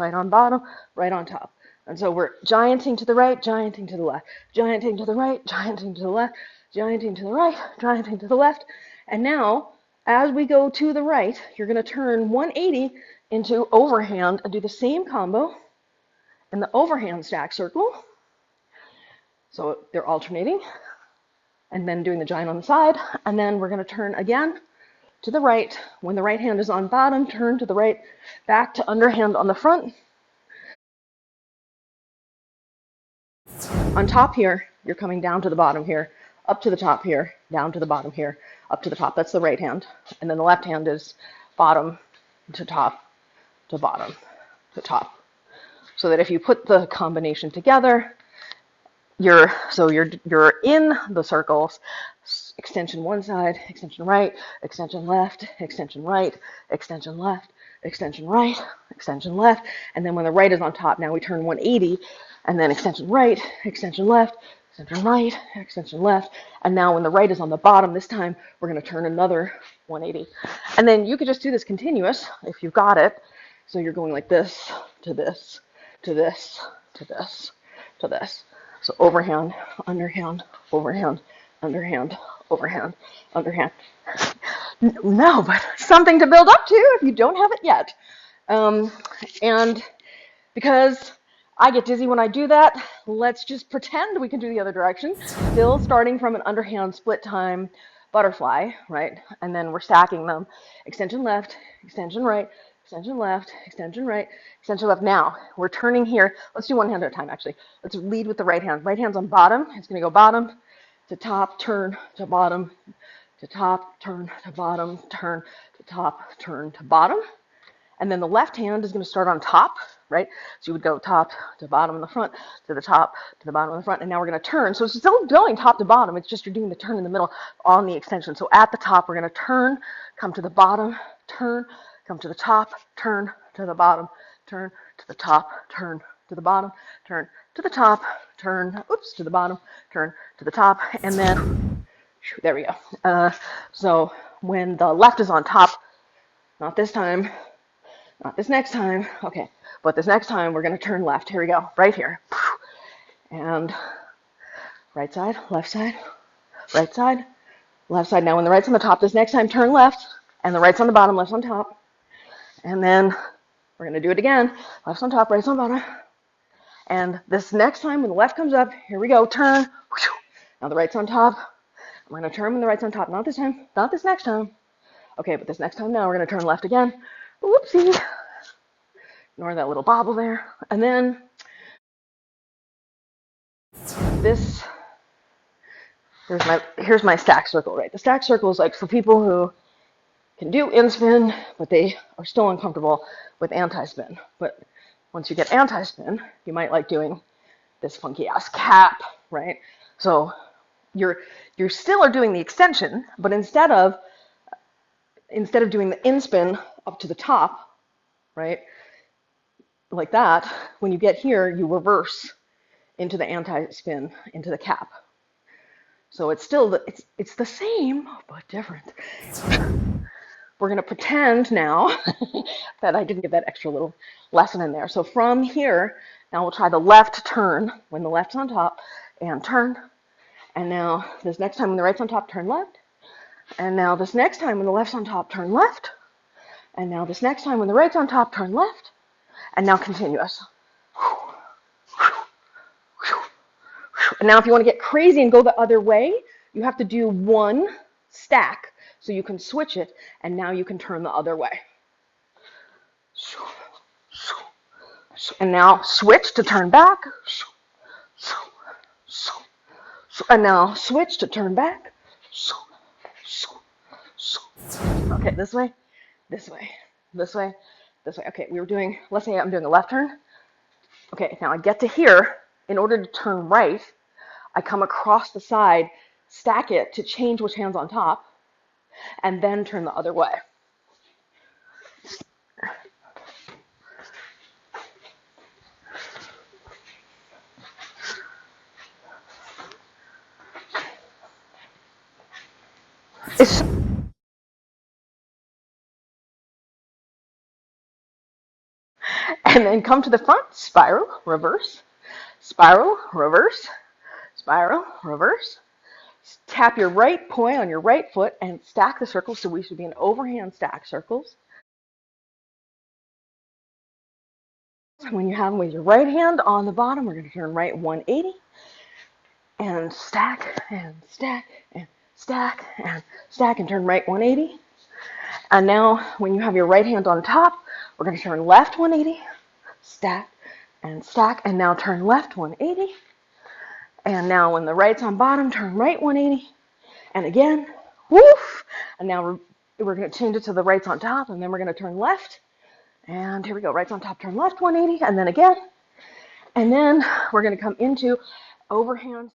right on bottom, right on top. And so we're gianting to the right, gianting to the left, gianting to the right, gianting to the left, gianting to the right, gianting to the left. And now, as we go to the right, you're going to turn 180 into overhand and do the same combo in the overhand stack circle. So they're alternating. And then doing the giant on the side. And then we're going to turn again to the right. When the right hand is on bottom, turn to the right, back to underhand on the front. On top here, you're coming down to the bottom here, up to the top here, down to the bottom here, up to the top. That's the right hand. And then the left hand is bottom to top to bottom to top. So that if you put the combination together, you're in the circles, extension one side, extension right, extension left, extension right, extension left, extension right, extension left, and then when the right is on top, now we turn 180, and then extension right, extension left, extension right, extension left, and now when the right is on the bottom, this time we're going to turn another 180. And then you could just do this continuous if you've got it. So you're going like this to this, to this, to this, to this. So overhand, underhand, overhand, underhand, overhand, underhand. No, but something to build up to if you don't have it yet. And because I get dizzy when I do that, let's just pretend we can do the other direction. Still starting from an underhand split time butterfly, right? And then we're stacking them. Extension left, extension right, extension left, extension right, extension left. Now, we're turning here. Let's do one hand at a time, actually. Let's lead with the right hand. Right hand's on bottom. It's going to go bottom to top, turn to bottom, to top, turn to bottom, turn to top, turn to bottom. And then the left hand is going to start on top, right? So you would go top to bottom in the front, to the top, to the bottom in the front. And now we're going to turn. So it's still going top to bottom. It's just you're doing the turn in the middle on the extension. So at the top, we're going to turn, come to the bottom, turn, come to the top, turn to the bottom, turn to the top, turn to the bottom, turn to the top, turn, oops, to the bottom, turn to the top. And then, there we go. So when the left is on top, not this time, not this next time, okay, but this next time we're going to turn left. Here we go, right here. And right side, left side, right side, left side. Now when the right's on the top, this next time turn left, and the right's on the bottom, left's on top. And then we're going to do it again. Left's on top, right's on bottom. And this next time when the left comes up, here we go, turn. Now the right's on top. We're going to turn when the right's on top. Not this time, not this next time. Okay, but this next time now we're going to turn left again. Whoopsie. Ignore that little bobble there. And then this, here's my stack circle, right? The stack circle is like for people who can do in-spin, but they are still uncomfortable with anti-spin. But once you get anti-spin, you might like doing this funky-ass cap, right? So you still are doing the extension, but instead of doing the in-spin up to the top, right, like that, when you get here, you reverse into the anti-spin, into the cap. So it's still, it's the same, but different. We're going to pretend now that I didn't get that extra little lesson in there. So from here, now we'll try the left turn when the left's on top, and turn. And now this next time when the right's on top, turn left. And now this next time when the left's on top, turn left. And now this next time when the right's on top, turn left. And now continuous. And now if you want to get crazy and go the other way, you have to do one stack so you can switch it, and now you can turn the other way. And now switch to turn back. And now switch to turn back. Okay, this way, this way, this way, this way. Okay, we were doing, let's say I'm doing a left turn. Okay, now I get to here. In order to turn right, I come across the side, stack it to change which hand's on top, and then turn the other way. And then come to the front, spiral, reverse, spiral, reverse, spiral, reverse. Tap your right point on your right foot and stack the circles, so we should be in overhand stack circles. When you have them with your right hand on the bottom, we're going to turn right 180 and stack and stack and stack and stack and turn right 180. And now when you have your right hand on top, we're going to turn left 180, stack and stack, and now turn left 180. And now when the right's on bottom, turn right 180. And again, woof. And now we're going to change it to the right's on top, and then we're going to turn left. And here we go, right's on top, turn left 180, and then again. And then we're going to come into overhand